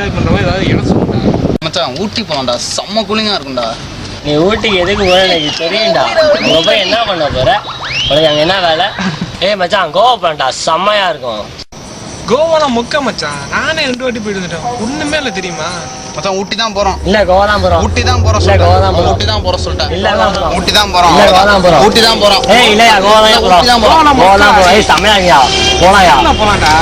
Enjoy பண்ற மாதிரி ஏதாவது இடம் சொல்லுடா மச்சான். ஊட்டி போலாம்டா, செம்ம கூலிங்கா இருக்கும்டா. நீ ஊட்டிக்கு எதுக்கு போற எனக்கு தெரியும்டா. அங்க போய் என்ன பண்ண போற? உனக்கு அங்க என்ன வேலை? ஏய் மச்சான், கோவா போலாம்டா, செம்மையா இருக்கும். கோவாலாம் மொக்க மச்சான். நானே 2 வாட்டி போயிட்டு வந்துட்டேன், ஒண்ணுமே இல்லை தெரியுமா மச்சான். ஊட்டி தான் போறோம். இல்ல கோவா தான் போறோம். ஊட்டி தான் போறோம். இல்ல கோவா தான் போறோம். ஊட்டி தான் போறோம் சொல்லிட்டேன். இல்ல ஊட்டி தான் போறோம். இல்ல கோவா தான் போறோம். ஊட்டி தான் போறோம். ஏய் இல்லையா, கோவா தான் போறோம். ஊட்டி தான் போறோம். கோவா தான் போறோம். ஏய் செம்மையா இருக்கியா, போலாம்யா. போலாம்டா.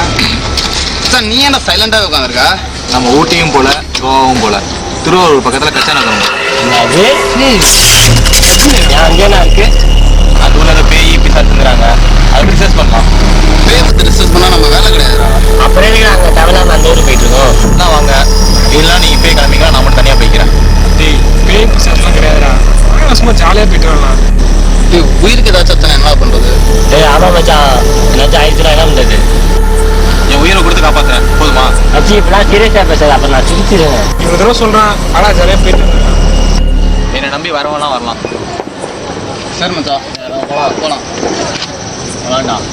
மச்சான் நீ என்ன சைலண்டாக உட்காந்துருக்கா? நம்ம ஊட்டியும் போல கோவாவும் போல திருவாரூர் பக்கத்துல கச்சாநகரம். என்னது? அங்கே என்ன இருக்கு? அதுல அந்த பேய் பிசாசுங்கிறாங்க, அது ரிசர்ச் பண்ணலாம். பேய் பத்தி ரிசர்ச் பண்ணா நம்ம வேலை கிடையாதுடா. அப்புறம் எதுக்கு நாங்க தமிழ்நாடு அந்த ஊருக்கு போயிட்டு இருக்கோம்? என்ன வாங்க, இல்லைன்னா நீங்க பேய் கிளம்பிக்கலாம், நான் மட்டும் தனியா போய்க்கிறேன். டேய் பேய் பிசாசுலாம் கிடையாதுடா, நாங்கள் சும்மா ஜாலியாக போயிட்டு வரலாம். டேய் உயிருக்கு ஏதாச்சும் வச்சா என்ன பண்றது? ஏய் ஆமா மச்சான், ஏதாச்சும் ஆயிடுச்சுன்னா என்ன பண்றது? என் உயிரை கொடுத்து காப்பாத்துறேன், போதுமா? மச்சி இப்பெல்லாம் சீரியஸா பேசாத, அப்புறம் நான் சிரிச்சிருவேன். இவ்வளோ தடவை சொல்கிறான், ஆனால் ஜாலியாக போயிட்டு வந்துடலாம். என்னை நம்பி வரவெல்லாம் வரலாம். சரி மச்சான், போலாம். வேண்டாம்.